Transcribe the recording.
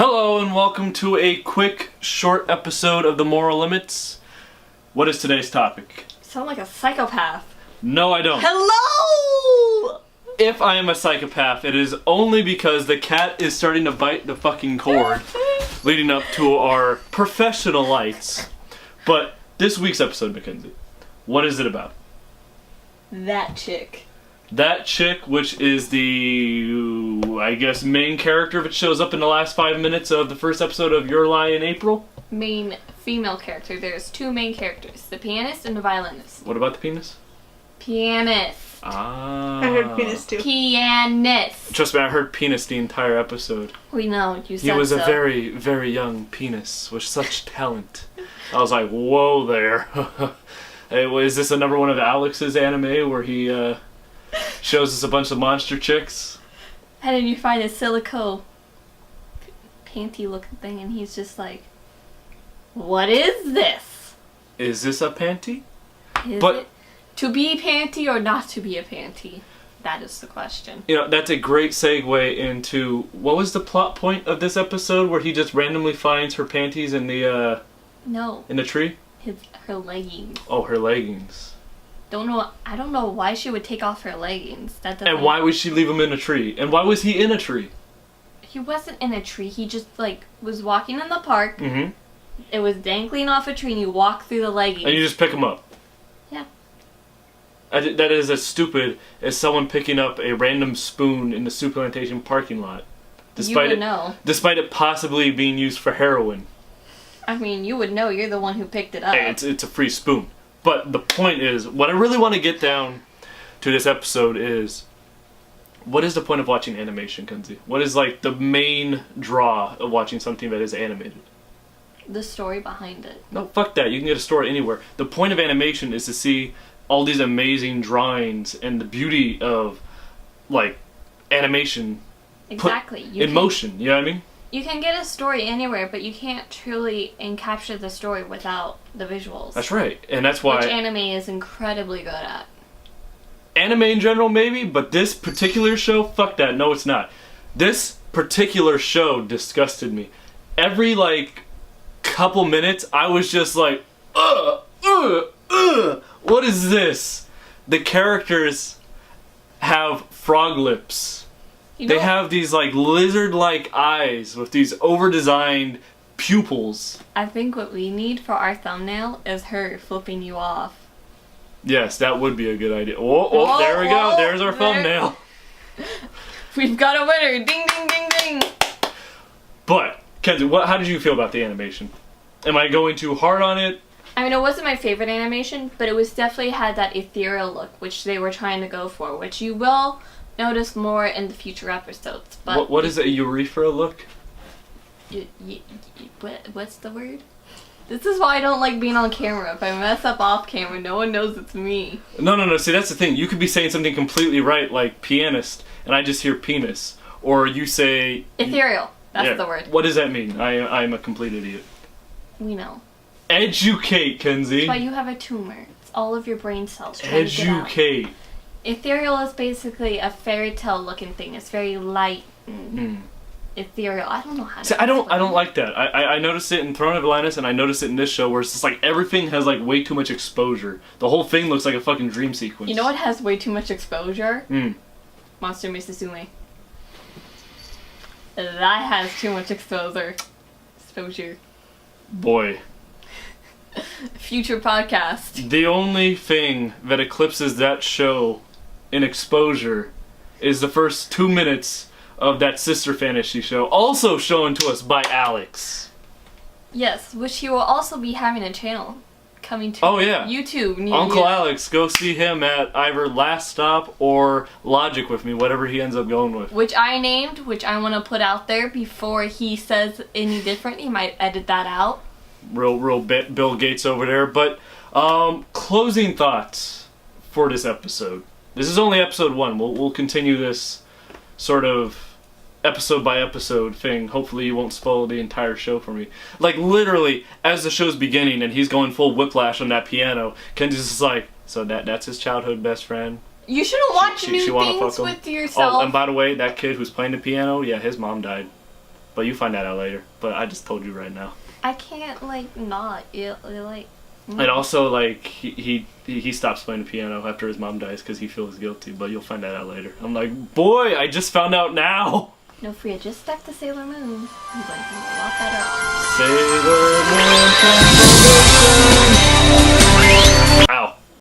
Hello and welcome to a quick, short episode of The Moral Limits. What is today's topic? You sound like a psychopath. No, I don't. Hello! If I am a psychopath, it is only because the cat is starting to bite the fucking cord, leading up to our professional lights. But this week's episode, Mackenzie, what is it about? That chick. That chick, which is the, I guess, main character, if it shows up in the last 5 minutes of the first episode of Your Lie in April. Main female character. There's two main characters, the pianist and the violinist. What about the penis? Pianist. Ah. I heard penis too. Pianist. Trust me, I heard penis the entire episode. We know, you said He was so. a very, very young penis with such talent. I was like, whoa there. Hey, is this another one of Alex's anime where he shows us a bunch of monster chicks? And then you find a silico panty looking thing and he's just like, what is this? Is this a panty? Is But- it to be a panty or not to be a panty? That is the question. You know, that's a great segue into, what was the plot point of this episode where he just randomly finds her panties in the No, tree? her leggings. Oh, her leggings. I don't know why she would take off her leggings. That doesn't. And why would she leave him in a tree? And why was he in a tree? He wasn't in a tree. He just was walking in the park. Mm-hmm. It was dangling off a tree, and you walk through the leggings. And you just pick him up. Yeah. That is as stupid as someone picking up a random spoon in the soup plantation parking lot. You would know. Despite it possibly being used for heroin. I mean, you would know. You're the one who picked it up. Hey, it's a free spoon. But the point is, what I really want to get down to this episode is, what is the point of watching animation, Kenzie? What is the main draw of watching something that is animated? The story behind it. No, fuck that. You can get a story anywhere. The point of animation is to see all these amazing drawings and the beauty of, animation Exactly. in motion. You know what I mean? You can get a story anywhere, but you can't truly encapture the story without the visuals. That's right. And that's why... Which anime is incredibly good at. Anime in general, maybe, but this particular show, fuck that. No, it's not. This particular show disgusted me. Every, couple minutes, I was just like, what is this? The characters have frog lips. They have these, lizard-like eyes with these over-designed pupils. I think what we need for our thumbnail is her flipping you off. Yes, that would be a good idea. Oh, there we go. There's our thumbnail. We've got a winner! Ding, ding, ding, ding! But, Kenzie, how did you feel about the animation? Am I going too hard on it? I mean, it wasn't my favorite animation, but it was definitely had that ethereal look, which they were trying to go for, which you will notice more in the future episodes. But what is a urethra look? What's the word? This is why I don't like being on camera. If I mess up off camera, no one knows it's me. No. See, that's the thing. You could be saying something completely right, like pianist, and I just hear penis. Or you say... Ethereal. That's the word. What does that mean? I'm a complete idiot. We know. Educate, Kenzie. That's why you have a tumor. It's all of your brain cells trying to get out. Educate. Ethereal is basically a fairy tale looking thing. It's very light and ethereal. I don't know how to See, I don't like that. I noticed it in Throne of Atlantis, and I noticed it in this show where it's just everything has way too much exposure. The whole thing looks like a fucking dream sequence. You know what has way too much exposure? Mm. Monster Misusume. That has too much exposure. Boy. Future podcast. The only thing that eclipses that show in exposure is the first 2 minutes of that sister fantasy show, also shown to us by Alex. Yes, which he will also be having a channel coming to YouTube. Uncle Alex, go see him at either Last Stop or Logic with me, whatever he ends up going with. Which I named, which I want to put out there before he says any different. He might edit that out. Real Bill Gates over there. But closing thoughts for this episode. This is only episode 1. We'll continue this sort of episode by episode thing. Hopefully you won't spoil the entire show for me. Literally, as the show's beginning and he's going full whiplash on that piano, Kenzie's just so that's his childhood best friend. You shouldn't watch new she wanna things fuck him. with yourself. Oh, and by the way, that kid who's playing the piano, yeah, his mom died. But you find that out later. But I just told you right now. I can't like not. It like. And also, like, he stops playing the piano after his mom dies because he feels guilty, but you'll find that out later. I'm like, boy, I just found out now! No, Freya, just back to Sailor Moon. I'm going to lock that up. Sailor Moon.